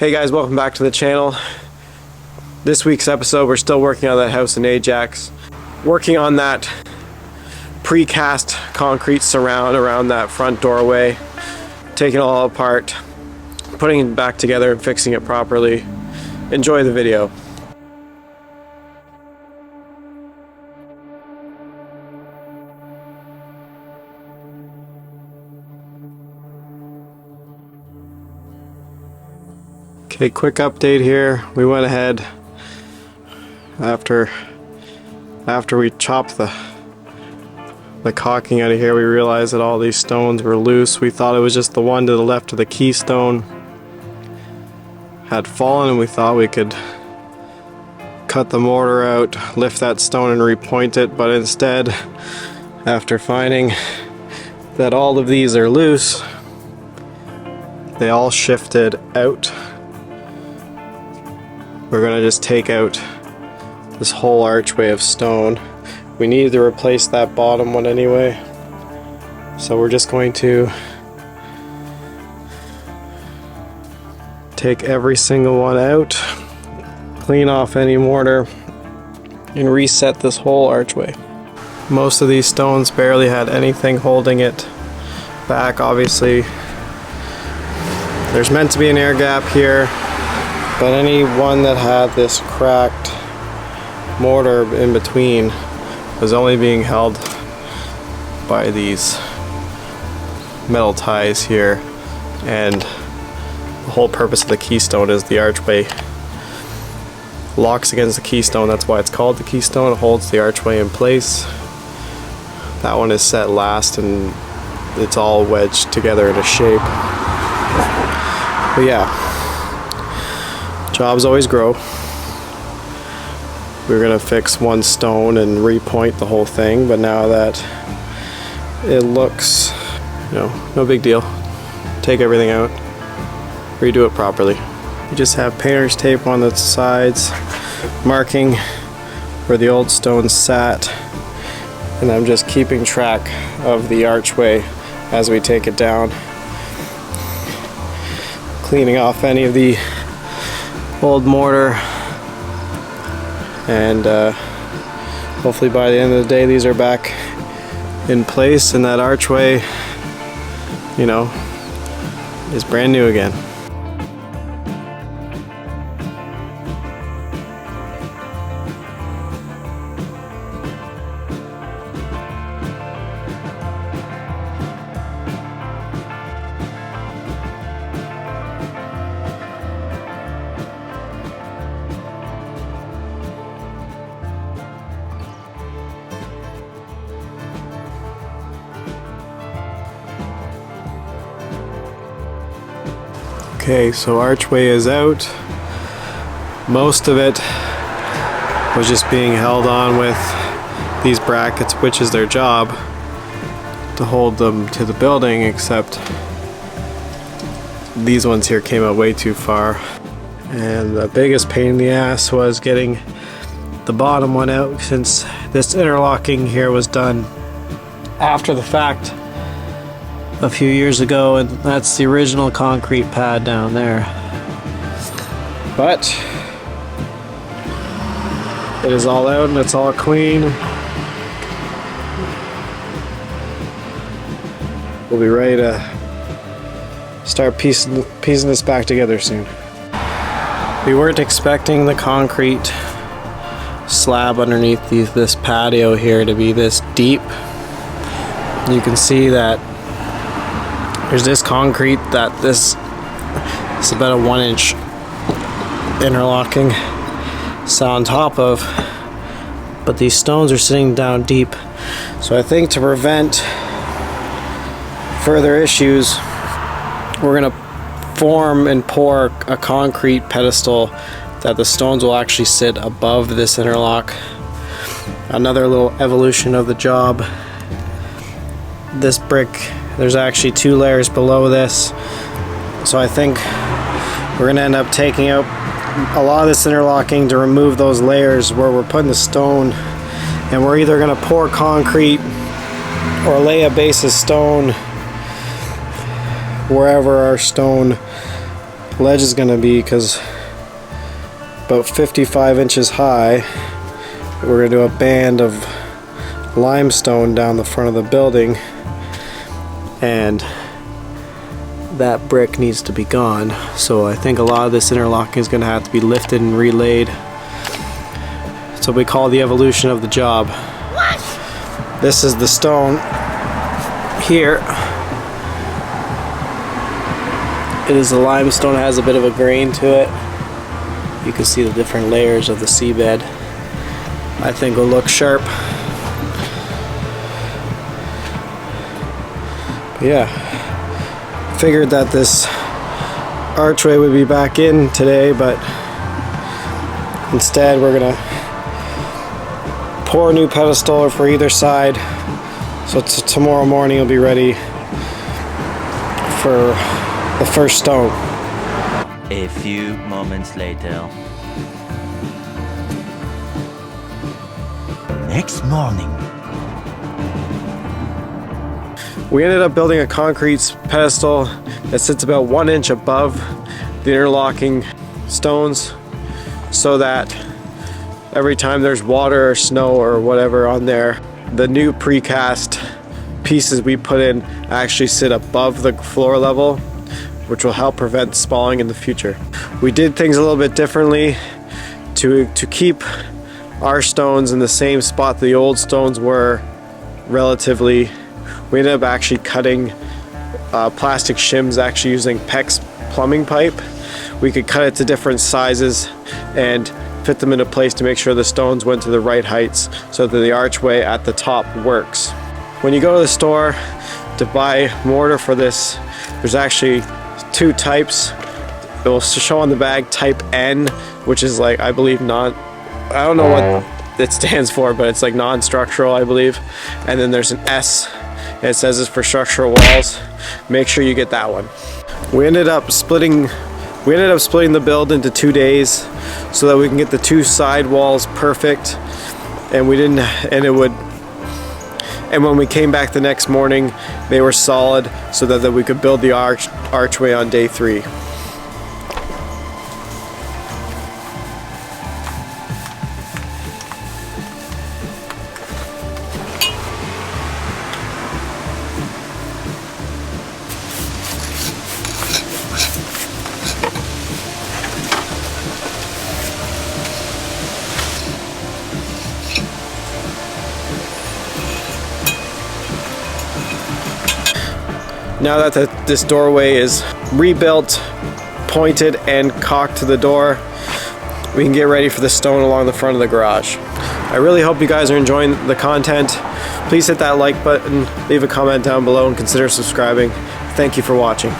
Hey guys, welcome back to the channel. This week's episode, we're still working on that house in Ajax. Working on that precast concrete surround around that front doorway. Taking it all apart, putting it back together and fixing it properly. Enjoy the video. Okay, quick update here. We went ahead after we chopped the caulking out of here. We realized that all these stones were loose. We thought it was just the one to the left of the keystone had fallen, and we thought we could cut the mortar out, lift that stone and repoint it, but instead, after finding that all of these are loose, they all shifted out. We're gonna just take out this whole archway of stone. We needed to replace that bottom one anyway, so we're just going to take every single one out, clean off any mortar, and reset this whole archway. Most of these stones barely had anything holding it back. Obviously, there's meant to be an air gap here, but any one that had this cracked mortar in between was only being held by these metal ties here, and the whole purpose of the keystone is the archway locks against the keystone. That's why it's called the keystone. It holds the archway in place. That one is set last and it's all wedged together in a shape. But yeah, jobs always grow. We're gonna fix one stone and repoint the whole thing, but now that it looks, no big deal. Take everything out, redo it properly. You just have painter's tape on the sides marking where the old stones sat, and I'm just keeping track of the archway as we take it down, cleaning off any of the old mortar, and hopefully by the end of the day these are back in place and that archway, is brand new again. Okay, so archway is out. Most of it was just being held on with these brackets, which is their job, to hold them to the building, except these ones here came out way too far. And the biggest pain in the ass was getting the bottom one out, since this interlocking here was done after the fact a few years ago, and that's the original concrete pad down there. But it is all out and it's all clean. We'll be ready to start piecing this back together soon. We weren't expecting the concrete slab underneath this patio here to be this deep. You can see that there's this concrete it's about a 1-inch interlocking set on top of, but these stones are sitting down deep. So I think to prevent further issues, we're gonna form and pour a concrete pedestal that the stones will actually sit above this interlock. Another little evolution of the job. This brick, there's actually 2 layers below this, so I think we're gonna end up taking out a lot of this interlocking to remove those layers where we're putting the stone, and we're either gonna pour concrete or lay a base of stone wherever our stone ledge is gonna be, because about 55 inches high. We're gonna do a band of limestone down the front of the building, and that brick needs to be gone. So I think a lot of this interlocking is gonna have to be lifted and relaid. So we call the evolution of the job. This is the stone here. It is a limestone, it has a bit of a grain to it. You can see the different layers of the seabed. I think will look sharp. But yeah, figured that this archway would be back in today, but instead we're gonna pour a new pedestal for either side, so tomorrow morning it'll be ready for the first stone. A few moments later. Next morning. We ended up building a concrete pedestal that sits about 1 inch above the interlocking stones, so that every time there's water or snow or whatever on there, the new precast pieces we put in actually sit above the floor level, which will help prevent spalling in the future. We did things a little bit differently to keep our stones in the same spot the old stones were relatively. We ended up actually cutting plastic shims, actually using PEX plumbing pipe. We could cut it to different sizes and fit them into place to make sure the stones went to the right heights so that the archway at the top works. When you go to the store to buy mortar for this, there's actually two types. It will show on the bag type N, which is like, I believe I don't know what it stands for, but it's like non-structural, I believe. And then there's an S, and it says it's for structural walls. Make sure you get that one. We ended up splitting the build into 2 days so that we can get the two side walls perfect. And when we came back the next morning, they were solid so that we could build the archway on day 3. Now that this doorway is rebuilt, pointed, and caulked to the door, we can get ready for the stone along the front of the garage. I really hope you guys are enjoying the content. Please hit that like button, leave a comment down below, and consider subscribing. Thank you for watching.